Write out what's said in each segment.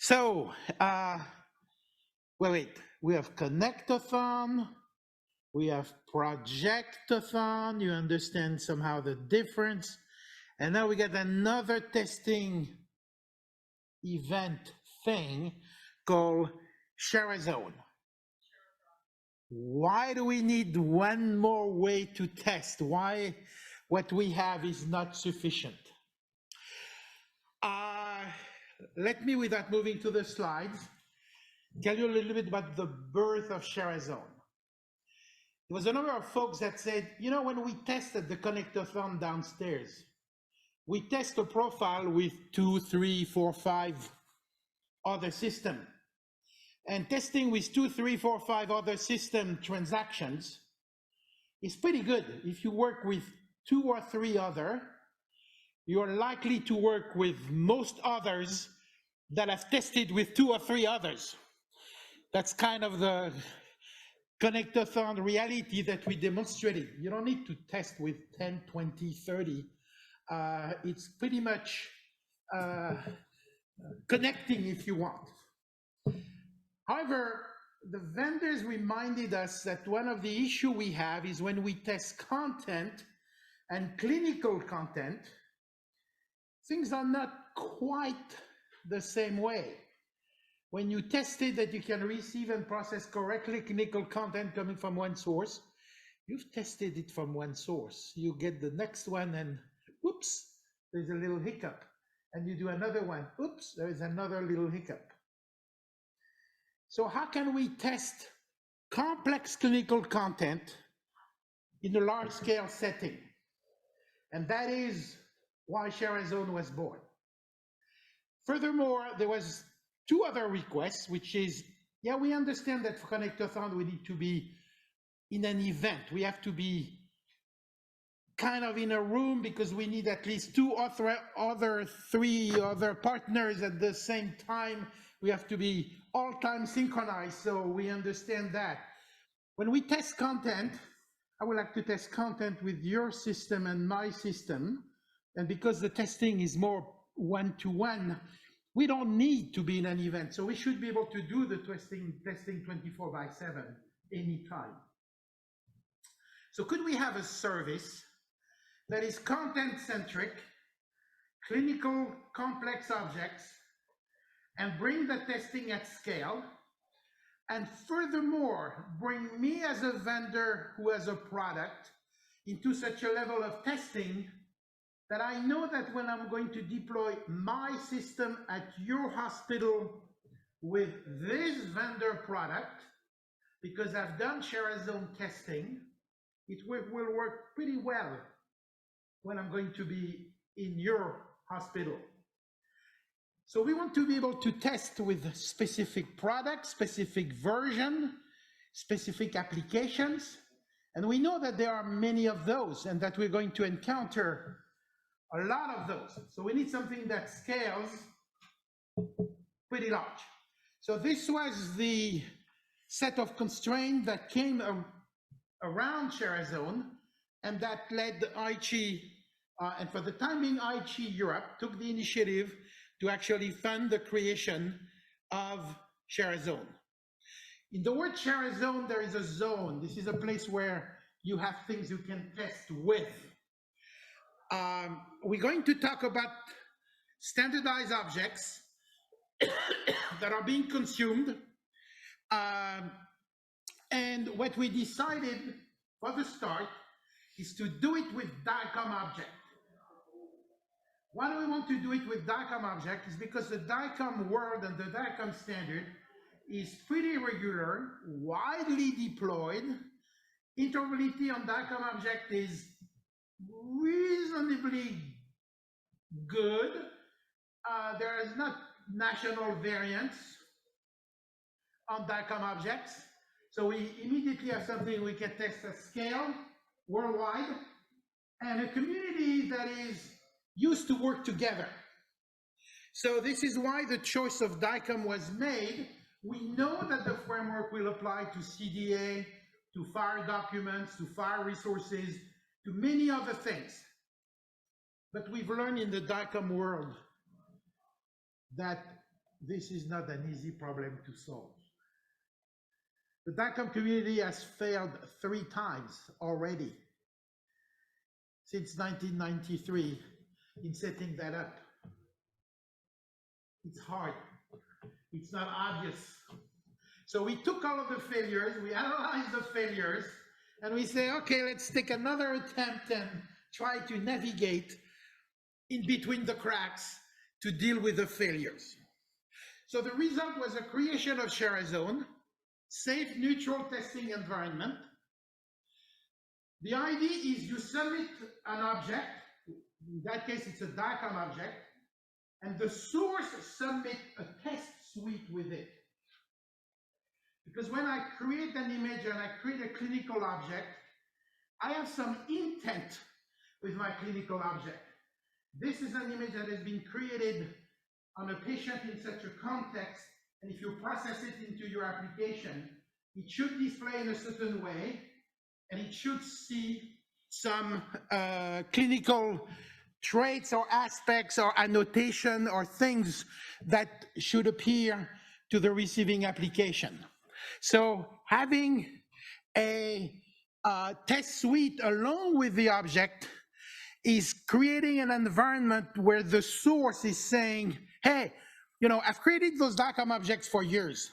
So, wait, we have connectathon, we have projectathon, you understand somehow the difference. And now we get another testing event thing called Sharazone. Why do we need one more way to test? Why what we have is not sufficient? Let me, without moving to the slides, tell you a little bit about the birth of Sharazone. There was a number of folks that said, you know, when we tested the connectathon downstairs, we test a profile with 2, 3, 4, 5 other systems. And testing with 2, 3, 4, 5 other system transactions is pretty good. If you work with 2 or 3 other, you're likely to work with most others that have tested with 2 or 3 others. That's kind of the connectathon reality that we demonstrated. You don't need to test with 10, 20, 30. It's pretty much connecting if you want. However, the vendors reminded us that one of the issues we have is when we test content and clinical content, things are not quite the same way. When you test it that you can receive and process correctly clinical content coming from one source, you've tested it from one source. You get the next one and whoops, there's a little hiccup. And you do another one, oops, there is another little hiccup. So how can we test complex clinical content in a large scale setting? And that is why Sharazone was born. Furthermore, there was 2 other requests, which is, yeah, we understand that for connectathon, we need to be in an event. We have to be kind of in a room because we need at least 2 or 3 other partners at the same time. We have to be all time synchronized, so we understand that. When we test content, I would like to test content with your system and my system. And because the testing is more one-to-one, we don't need to be in an event. So we should be able to do the testing 24/7 anytime. So could we have a service that is content-centric, clinical complex objects, and bring the testing at scale, and furthermore, bring me as a vendor who has a product into such a level of testing that I know that when I'm going to deploy my system at your hospital with this vendor product, because I've done Sharazone testing, it will work pretty well when I'm going to be in your hospital. So we want to be able to test with specific products, specific version, specific applications. And we know that there are many of those and that we're going to encounter a lot of those. So we need something that scales pretty large. So this was the set of constraints that came around Sharazone, and that led IHE, and for the time being, IHE-Europe took the initiative to actually fund the creation of Sharazone. In the word Sharazone, there is a zone. This is a place where you have things you can test with. We're going to talk about standardized objects that are being consumed. And what we decided for the start is to do it with DICOM object. Why do we want to do it with DICOM object? Is because the DICOM world and the DICOM standard is pretty regular, widely deployed. Interoperability on DICOM object is reasonably good. There is not national variance on DICOM objects. So we immediately have something we can test at scale worldwide, and a community that is used to work together. So this is why the choice of DICOM was made. We know that the framework will apply to CDA, to FHIR documents, to FHIR resources, to many other things. But we've learned in the DICOM world that this is not an easy problem to solve. The DICOM community has failed 3 times already since 1993 in setting that up. It's hard. It's not obvious. So we took all of the failures, we analyzed the failures, and we say, okay, let's take another attempt and try to navigate in between the cracks to deal with the failures. So the result was a creation of Sharazone, safe, neutral testing environment. The idea is you submit an object, in that case it's a DICOM object, and the source submits a test suite with it. Because when I create an image and I create a clinical object, I have some intent with my clinical object. This is an image that has been created on a patient in such a context, and if you process it into your application, it should display in a certain way, and it should see some clinical traits or aspects or annotation or things that should appear to the receiving application. So having a test suite along with the object is creating an environment where the source is saying, hey, you know, I've created those DICOM objects for years.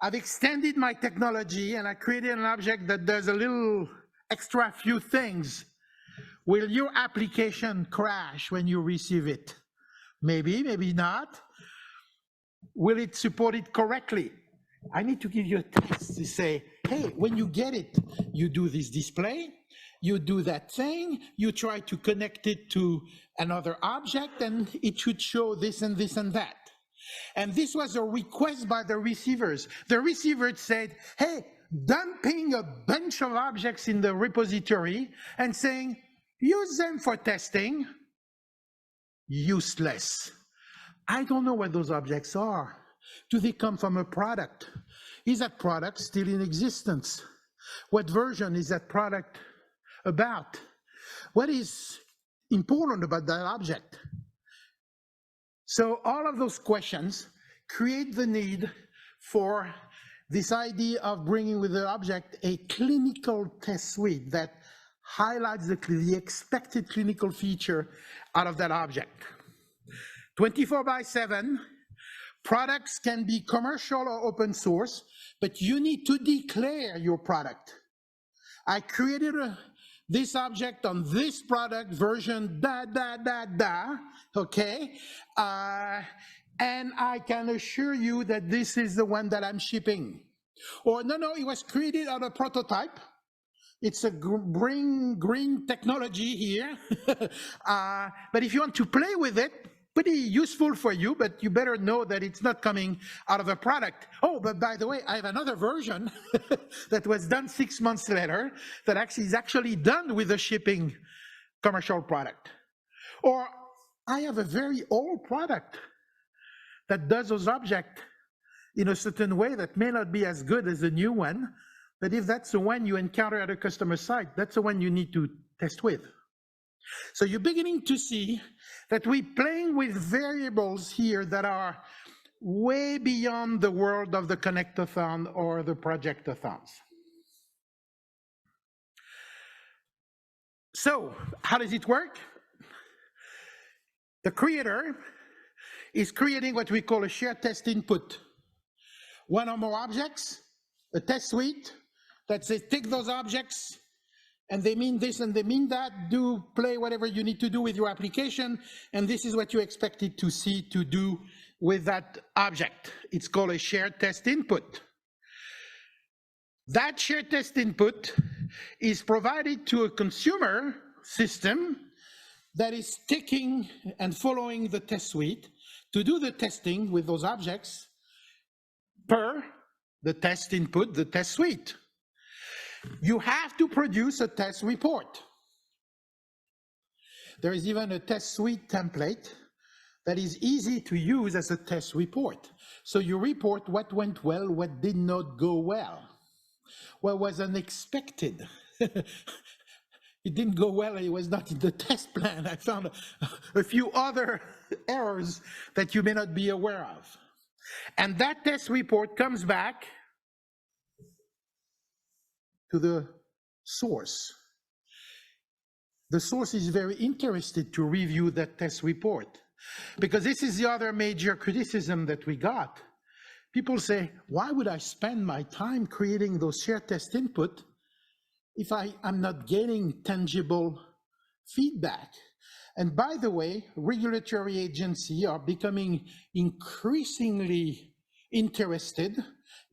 I've extended my technology and I created an object that does a little extra few things. Will your application crash when you receive it? Maybe, maybe not. Will it support it correctly? I need to give you a test to say, hey, when you get it, you do this display, you do that thing, you try to connect it to another object, and it should show this and this and that. And this was a request by the receivers. The receivers said, hey, dumping a bunch of objects in the repository and saying, use them for testing, useless. I don't know what those objects are. Do they come from a product? Is that product still in existence? What version is that product about? What is important about that object? So all of those questions create the need for this idea of bringing with the object a clinical test suite that highlights the expected clinical feature out of that object. 24/7, products can be commercial or open source, but you need to declare your product. I created this object on this product version, okay? And I can assure you that this is the one that I'm shipping. Or no, it was created on a prototype. It's a green technology here. But if you want to play with it, pretty useful for you, but you better know that it's not coming out of a product. Oh, but by the way, I have another version that was done 6 months later that actually is done with a shipping commercial product. Or I have a very old product that does those objects in a certain way that may not be as good as the new one, but if that's the one you encounter at a customer site, that's the one you need to test with. So you're beginning to see that we're playing with variables here that are way beyond the world of the connectathon or the projectathons. So how does it work? The creator is creating what we call a shared test input. One or more objects, a test suite that says take those objects, and they mean this and they mean that, do play whatever you need to do with your application, and this is what you expect it to see to do with that object. It's called a shared test input. That shared test input is provided to a consumer system that is taking and following the test suite to do the testing with those objects per the test input, the test suite. You have to produce a test report. There is even a test suite template that is easy to use as a test report. So you report what went well, what did not go well, what was unexpected. it didn't go well. It was not in the test plan. I found a few other errors that you may not be aware of. And that test report comes back to the source. The source is very interested to review that test report, because this is the other major criticism that we got. People say, why would I spend my time creating those shared test input if I'm not getting tangible feedback? And by the way, regulatory agencies are becoming increasingly interested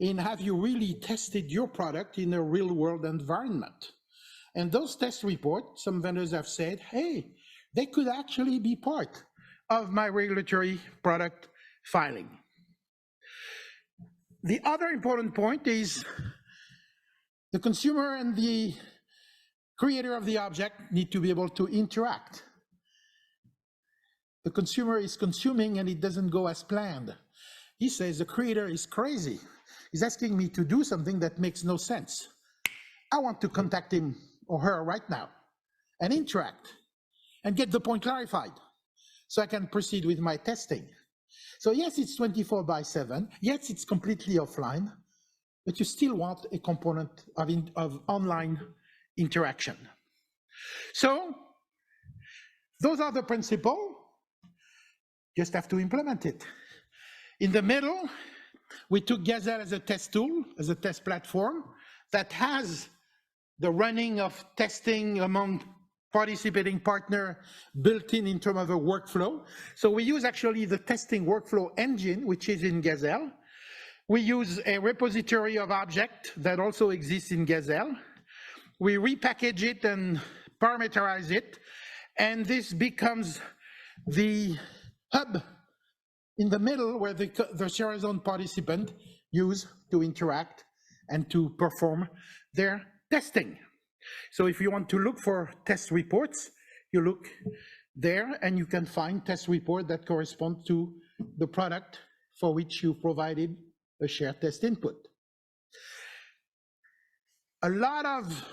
in, have you really tested your product in a real world environment? And those test reports, some vendors have said, hey, they could actually be part of my regulatory product filing. The other important point is the consumer and the creator of the object need to be able to interact. The consumer is consuming and it doesn't go as planned. He says the creator is crazy. He's asking me to do something that makes no sense. I want to contact him or her right now and interact and get the point clarified so I can proceed with my testing. So yes, it's 24/7. Yes, it's completely offline, but you still want a component of online interaction. So those are the principles. Just have to implement it. In the middle, we took Gazelle as a test tool, as a test platform that has the running of testing among participating partner built in terms of a workflow. So we use actually the testing workflow engine, which is in Gazelle. We use a repository of object that also exists in Gazelle. We repackage it and parameterize it, and this becomes the hub in the middle where the Sharazone participant use to interact and to perform their testing. So if you want to look for test reports, you look there and you can find test report that correspond to the product for which you provided a shared test input. A lot of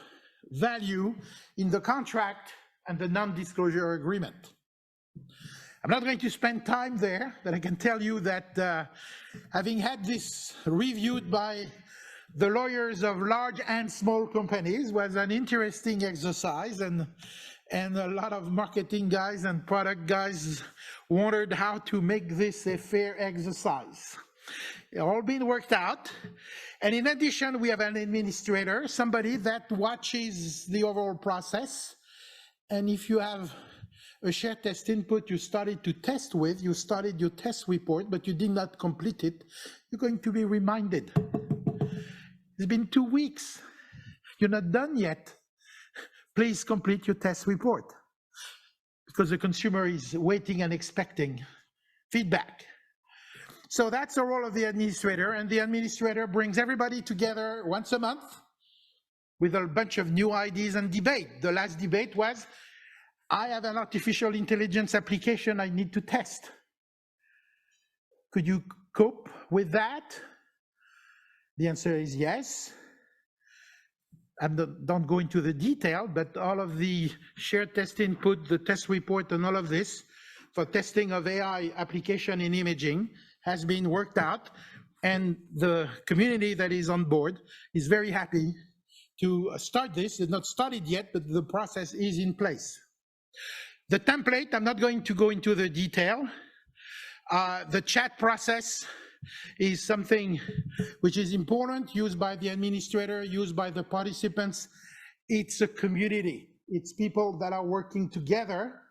value in the contract and the non-disclosure agreement. I'm not going to spend time there, but I can tell you that having had this reviewed by the lawyers of large and small companies was an interesting exercise, and a lot of marketing guys and product guys wondered how to make this a fair exercise. It's all been worked out. And in addition, we have an administrator, somebody that watches the overall process. And if you have a shared test input you started to test with, you started your test report, but you did not complete it, you're going to be reminded. It's been 2 weeks. You're not done yet. Please complete your test report, because the consumer is waiting and expecting feedback. So that's the role of the administrator, and the administrator brings everybody together once a month with a bunch of new ideas and debate. The last debate was, I have an artificial intelligence application I need to test. Could you cope with that? The answer is yes. I don't go into the detail, but all of the shared test input, the test report, and all of this for testing of AI application in imaging has been worked out, and the community that is on board is very happy to start this. It's not started yet, but the process is in place. The template, I'm not going to go into the detail. The chat process is something which is important, used by the administrator, used by the participants. It's a community. It's people that are working together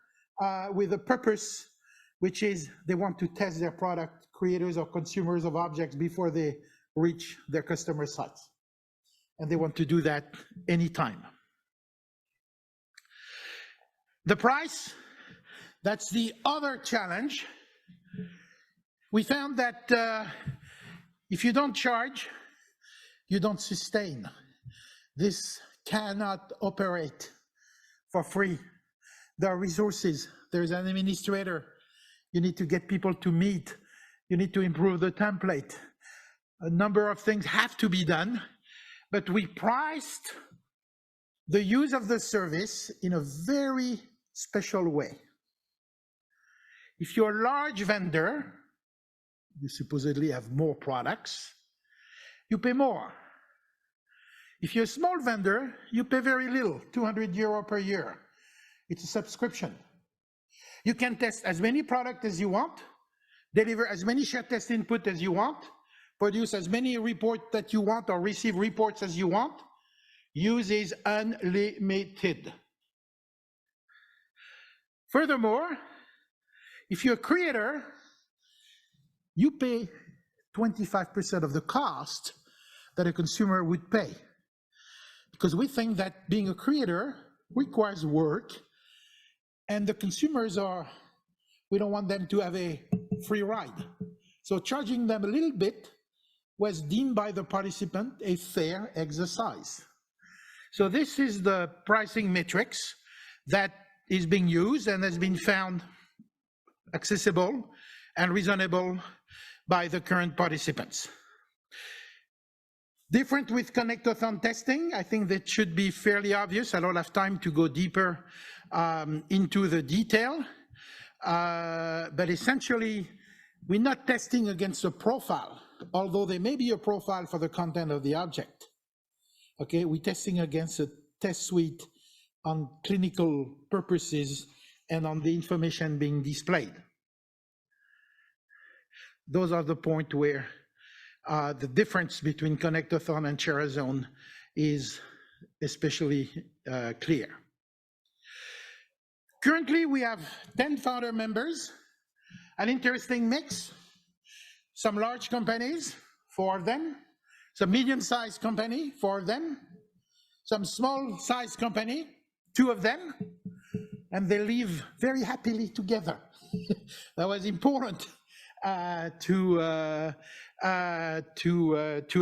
with a purpose, which is they want to test their product, creators or consumers of objects, before they reach their customer sites. And they want to do that anytime. The price, that's the other challenge. We found that if you don't charge, you don't sustain. This cannot operate for free. There are resources. There's an administrator. You need to get people to meet. You need to improve the template. A number of things have to be done, but we priced the use of the service in a very special way. If you're a large vendor, you supposedly have more products, you pay more. If you're a small vendor, you pay very little, 200 euro per year. It's a subscription. You can test as many products as you want, deliver as many share test input as you want, produce as many reports that you want or receive reports as you want. Use is unlimited. Furthermore, if you're a creator, you pay 25% of the cost that a consumer would pay. Because we think that being a creator requires work, and the consumers we don't want them to have a free ride. So charging them a little bit was deemed by the participant a fair exercise. So this is the pricing matrix that is being used and has been found accessible and reasonable by the current participants. Different with Connectathon testing, I think that should be fairly obvious. I don't have time to go deeper into the detail, but essentially, we're not testing against a profile, although there may be a profile for the content of the object. Okay, we're testing against a test suite on clinical purposes and on the information being displayed. Those are the points where the difference between Connectathon and Sharazone is especially clear. Currently, we have 10 founder members, an interesting mix. Some large companies, 4 of them, some medium-sized company, 4 of them, some small-sized company, 2 of them, and they live very happily together. That was important to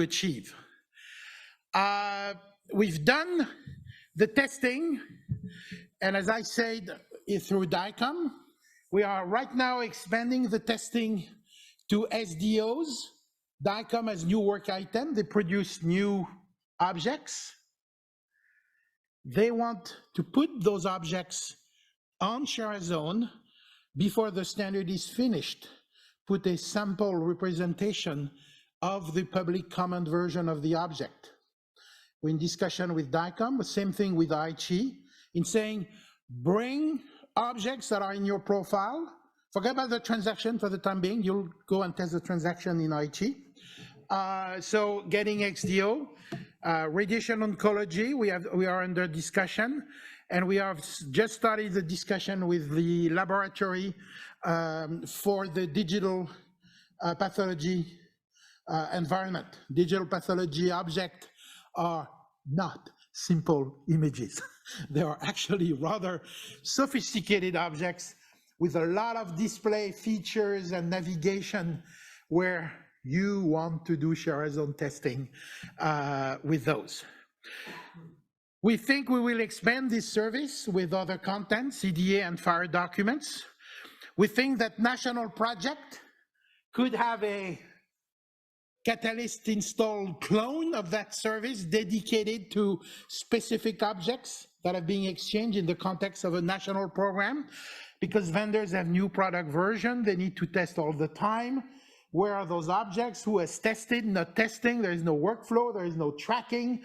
achieve. We've done the testing, and as I said, through DICOM, we are right now expanding the testing to SDOs. DICOM has new work item. They produce new objects. They want to put those objects on Sharazone before the standard is finished, put a sample representation of the public comment version of the object. We're in discussion with DICOM, the same thing with IHE, in saying, bring objects that are in your profile. Forget about the transaction for the time being. You'll go and test the transaction in IHE. So getting XDO, radiation oncology, we are under discussion, and we have just started the discussion with the laboratory for the digital pathology environment. Digital pathology objects are not simple images. They are actually rather sophisticated objects with a lot of display features and navigation where you want to do Sharazone testing with those. We think we will expand this service with other content, CDA and FIRE documents. We think that national project could have a Catalyst installed clone of that service dedicated to specific objects that are being exchanged in the context of a national program. Because vendors have new product version, they need to test all the time. Where are those objects? Who has tested? Not testing. There is no workflow. There is no tracking,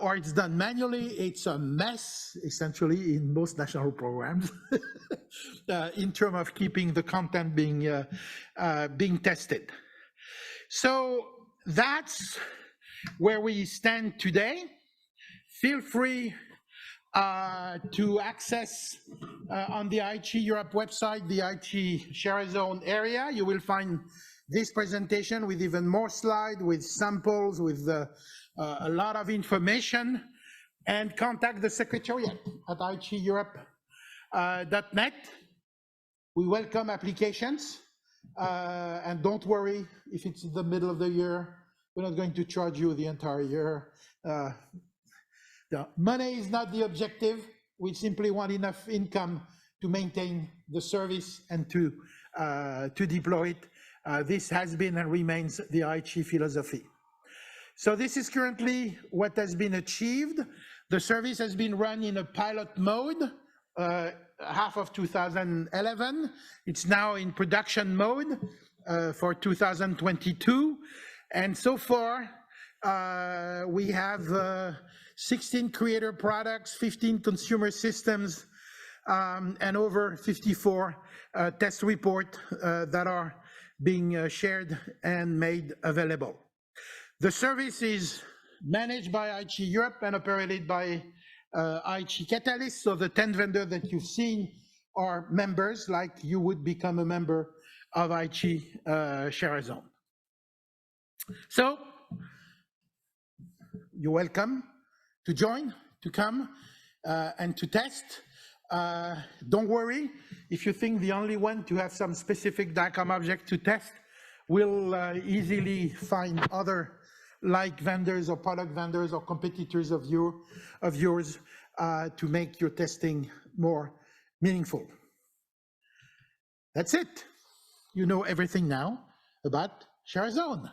or it's done manually. It's a mess, essentially, in most national programs, in terms of keeping the content being tested. So that's where we stand today. Feel free to access on the IHE-Europe website, the IHE Sharazone area. You will find this presentation with even more slides, with samples, with a lot of information, and contact the Secretariat at IHE-Europe.net. We welcome applications, and don't worry if it's the middle of the year. We're not going to charge you the entire year. The money is not the objective. We simply want enough income to maintain the service and to deploy it. This has been and remains the IHE philosophy. So this is currently what has been achieved. The service has been run in a pilot mode half of 2011. It's now in production mode for 2022. And so far, we have 16 creator products, 15 consumer systems, and over 54 test reports that are being shared and made available. The service is managed by IHE-Europe and operated by IHE Catalyst. So the 10 vendors that you've seen are members, like you would become a member of IHE Sharazone. So you're welcome to join, to come and to test. Don't worry, if you think the only one to have some specific DICOM object to test, we'll easily find other like vendors or product vendors or competitors of yours to make your testing more meaningful. That's it. You know everything now about Sharazone.